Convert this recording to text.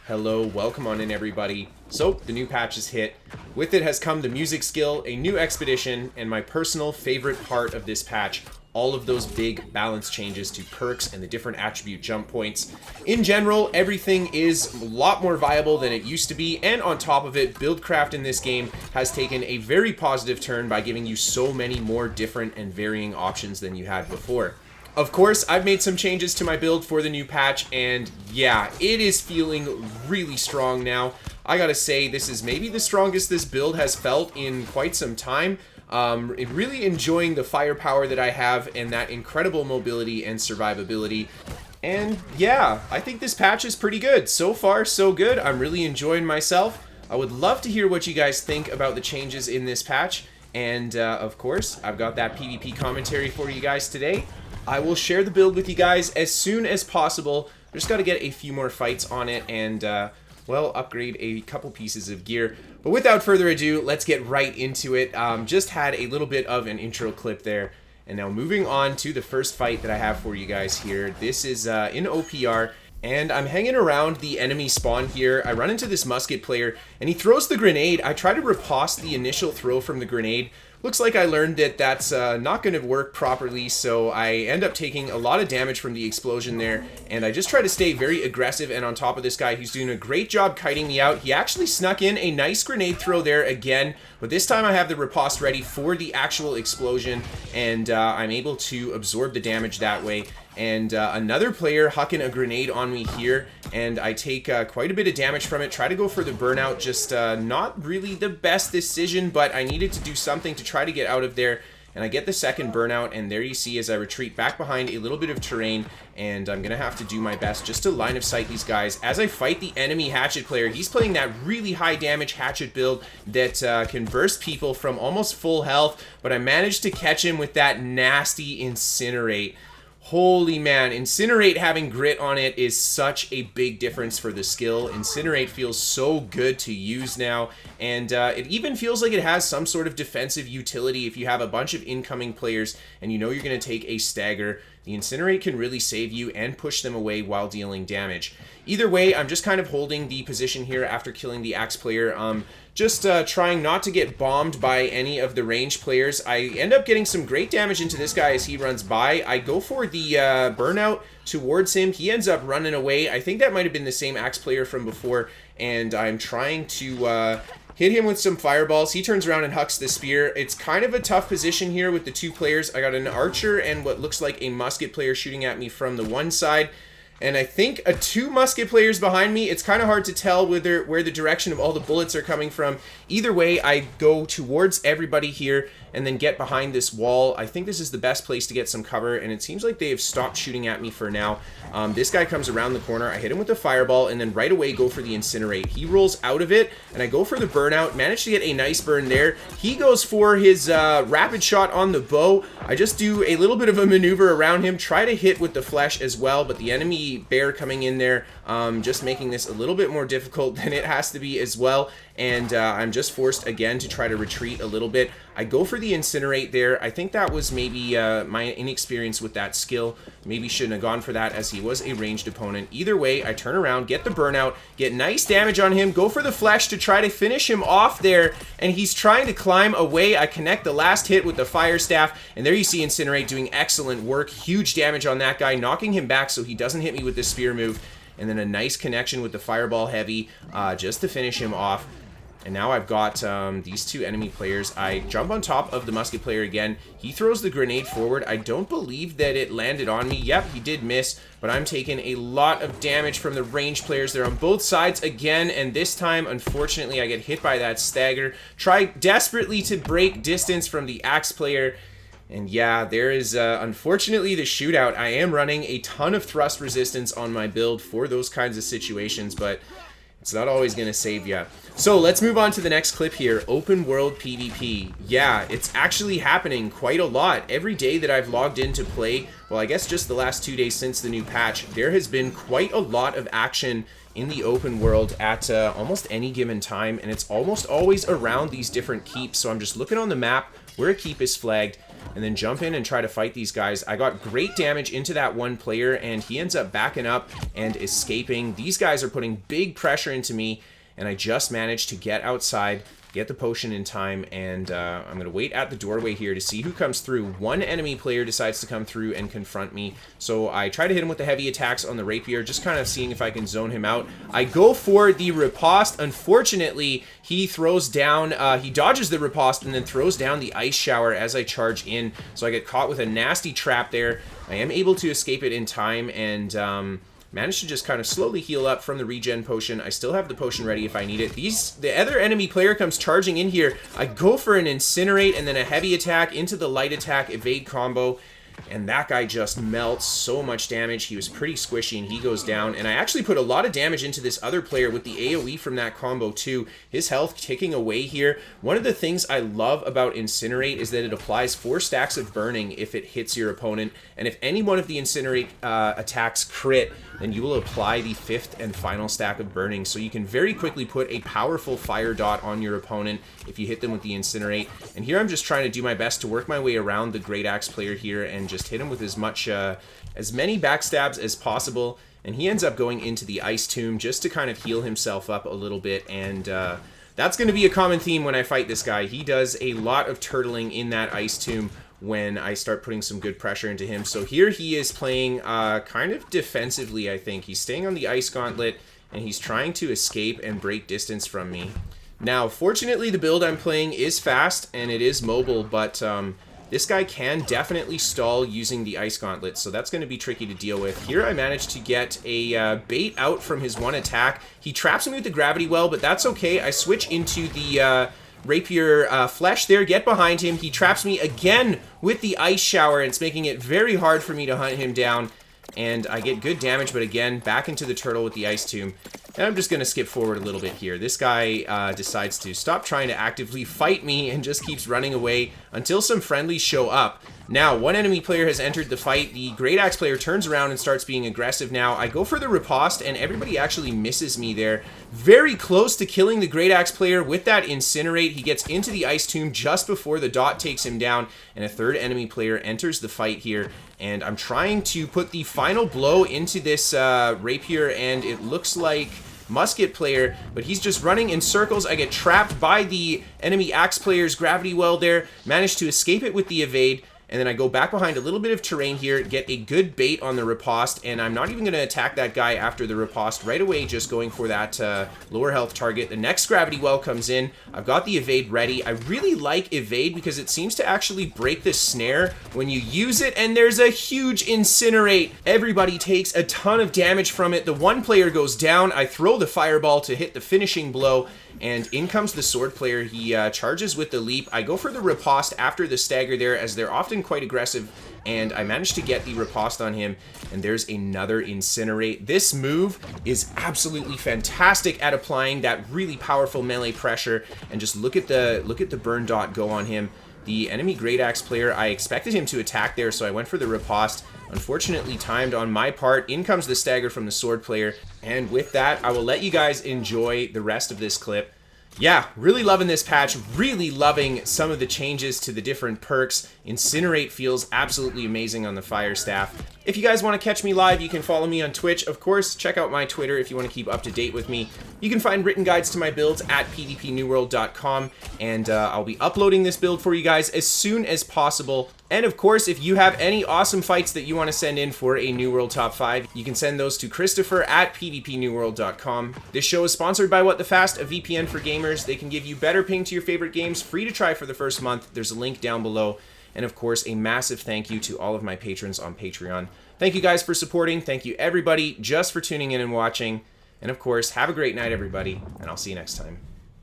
Hello, welcome on in everybody. So, the new patch is hit. With it has come the music skill, a new expedition, and my personal favorite part of this patch, all of those big balance changes to perks and the different attribute jump points. In general, everything is a lot more viable than it used to be, and on top of it, buildcraft in this game has taken a very positive turn by giving you so many more different and varying options than you had before. Of course, I've made some changes to my build for the new patch, and yeah, it is feeling really strong now. I gotta say, this is maybe the strongest this build has felt in quite some time. Really enjoying the firepower that I have and that incredible mobility and survivability. And yeah, I think this patch is pretty good. So far, so good. I'm really enjoying myself. I would love to hear what you guys think about the changes in this patch. And of course, I've got that PvP commentary for you guys today. I will share the build with you guys as soon as possible. Just got to get a few more fights on it and, well, upgrade a couple pieces of gear. But without further ado, let's get right into it. Just had a little bit of an intro clip there. And now moving on to the first fight that I have for you guys here. This is in OPR. And I'm hanging around the enemy spawn here. I run into this musket player, and he throws the grenade. I try to riposte the initial throw from the grenade. Looks like I learned that that's not going to work properly, so I end up taking a lot of damage from the explosion there, and I just try to stay very aggressive and on top of this guy who's doing a great job kiting me out. He actually snuck in a nice grenade throw there again, but this time I have the riposte ready for the actual explosion, and I'm able to absorb the damage that way. And another player hucking a grenade on me here, and I take quite a bit of damage from it. Try to go for the burnout, just not really the best decision, but I needed to do something to try to get out of there. And I get the second burnout, and there you see as I retreat back behind a little bit of terrain, and I'm going to have to do my best just to line of sight these guys. As I fight the enemy hatchet player, he's playing that really high damage hatchet build that can burst people from almost full health, but I managed to catch him with that nasty incinerate. Holy man, Incinerate having grit on it is such a big difference for the skill. Incinerate feels so good to use now, and it even feels like it has some sort of defensive utility if you have a bunch of incoming players and you know you're going to take a stagger. The Incinerate can really save you and push them away while dealing damage. Either way, I'm just kind of holding the position here after killing the axe player. Just trying not to get bombed by any of the range players. I end up getting some great damage into this guy as he runs by. I go for the burnout towards him. He ends up running away. I think that might have been the same axe player from before, and I'm trying to hit him with some fireballs. He turns around and hucks the spear. It's kind of a tough position here with the two players. I got an archer and what looks like a musket player shooting at me from the one side. And I think two musket players behind me. It's kind of hard to tell where the direction of all the bullets are coming from. Either way, I go towards everybody here and then get behind this wall. I think this is the best place to get some cover, and it seems like they have stopped shooting at me for now. This guy comes around the corner. I hit him with a fireball, and then right away go for the Incinerate. He rolls out of it, and I go for the burnout. Managed to get a nice burn there. He goes for his rapid shot on the bow. I just do a little bit of a maneuver around him, try to hit with the flesh as well, but the enemy bear coming in there, just making this a little bit more difficult than it has to be as well. And I'm just forced again to try to retreat a little bit. I go for the Incinerate there. I think that was maybe my inexperience with that skill. Maybe shouldn't have gone for that as he was a ranged opponent. Either way, I turn around, get the burnout, get nice damage on him, go for the flesh to try to finish him off there, and he's trying to climb away. I connect the last hit with the Fire Staff, and there you see Incinerate doing excellent work. Huge damage on that guy, knocking him back so he doesn't hit me with the spear move, and then a nice connection with the Fireball Heavy just to finish him off. And now I've got these two enemy players. I jump on top of the musket player again. He throws the grenade forward. I don't believe that it landed on me. Yep, he did miss, but I'm taking a lot of damage from the range players. They're on both sides again, and this time, unfortunately, I get hit by that stagger. Try desperately to break distance from the axe player. And yeah, there is unfortunately the shootout. I am running a ton of thrust resistance on my build for those kinds of situations, but it's not always going to save you. So let's move on to the next clip here. Open world PvP. Yeah, it's actually happening quite a lot. Every day that I've logged in to play, well, I guess just the last 2 days since the new patch, there has been quite a lot of action in the open world at almost any given time, and it's almost always around these different keeps. So I'm just looking on the map where a keep is flagged, and then jump in and try to fight these guys. I got great damage into that one player, and he ends up backing up and escaping. These guys are putting big pressure into me, and I just managed to get outside, get the potion in time, and I'm going to wait at the doorway here to see who comes through. One enemy player decides to come through and confront me, so I try to hit him with the heavy attacks on the rapier, just kind of seeing if I can zone him out. I go for the riposte. Unfortunately, he throws down, he dodges the riposte and then throws down the ice shower as I charge in, so I get caught with a nasty trap there. I am able to escape it in time, and managed to just kind of slowly heal up from the regen potion. I still have the potion ready if I need it. The other enemy player comes charging in here. I go for an incinerate and then a heavy attack into the light attack evade combo. And that guy just melts. So much damage. He was pretty squishy and he goes down. And I actually put a lot of damage into this other player with the AoE from that combo too. His health ticking away here. One of the things I love about Incinerate is that it applies 4 stacks of burning if it hits your opponent. And if any one of the Incinerate attacks crit, then you will apply the 5th and final stack of burning. So you can very quickly put a powerful fire dot on your opponent if you hit them with the Incinerate. And here I'm just trying to do my best to work my way around the Great Axe player here and just hit him with as many backstabs as possible. And he ends up going into the Ice Tomb just to kind of heal himself up a little bit. And that's going to be a common theme when I fight this guy. He does a lot of turtling in that Ice Tomb when I start putting some good pressure into him. So here he is playing kind of defensively, I think. He's staying on the Ice Gauntlet, and he's trying to escape and break distance from me. Now, fortunately, the build I'm playing is fast, and it is mobile, but this guy can definitely stall using the Ice Gauntlet, so that's going to be tricky to deal with. Here I managed to get a bait out from his one attack. He traps me with the Gravity Well, but that's okay. I switch into the Rapier Flesh there, get behind him. He traps me again with the Ice Shower, and it's making it very hard for me to hunt him down. And I get good damage, but again, back into the turtle with the Ice Tomb. And I'm just going to skip forward a little bit here. This guy decides to stop trying to actively fight me and just keeps running away until some friendlies show up. Now, one enemy player has entered the fight. The Great Axe player turns around and starts being aggressive now. I go for the riposte, and everybody actually misses me there. Very close to killing the Great Axe player with that Incinerate. He gets into the Ice Tomb just before the dot takes him down, and a third enemy player enters the fight here. And I'm trying to put the final blow into this Rapier, and it looks like Musket player, but he's just running in circles. I get trapped by the enemy Axe player's Gravity Well there, manage to escape it with the evade, and then I go back behind a little bit of terrain here, get a good bait on the riposte, and I'm not even going to attack that guy after the riposte. Right away, just going for that lower health target. The next Gravity Well comes in. I've got the evade ready. I really like evade because it seems to actually break the snare when you use it, and there's a huge Incinerate. Everybody takes a ton of damage from it. The one player goes down. I throw the fireball to hit the finishing blow, and in comes the sword player. He charges with the leap. I go for the riposte after the stagger there, as they're often quite aggressive, and I managed to get the riposte on him, and there's another Incinerate. This move is absolutely fantastic at applying that really powerful melee pressure, and just look at the burn dot go on him. The enemy Great Axe player, I expected him to attack there, so I went for the riposte. Unfortunately timed on my part. In comes the stagger from the sword player, and with that, I will let you guys enjoy the rest of this clip. Yeah, really loving this patch, really loving some of the changes to the different perks. Incinerate feels absolutely amazing on the Fire Staff. If you guys want to catch me live, you can follow me on Twitch. Of course, check out my Twitter if you want to keep up to date with me. You can find written guides to my builds at pvpnewworld.com, and I'll be uploading this build for you guys as soon as possible. And of course, if you have any awesome fights that you want to send in for a New World Top 5, you can send those to Kristofer at pvpnewworld.com. This show is sponsored by What the Fast, a VPN for gamers. They can give you better ping to your favorite games, free to try for the first month. There's a link down below. And of course, a massive thank you to all of my patrons on Patreon. Thank you guys for supporting. Thank you everybody just for tuning in and watching. And of course, have a great night, everybody, and I'll see you next time.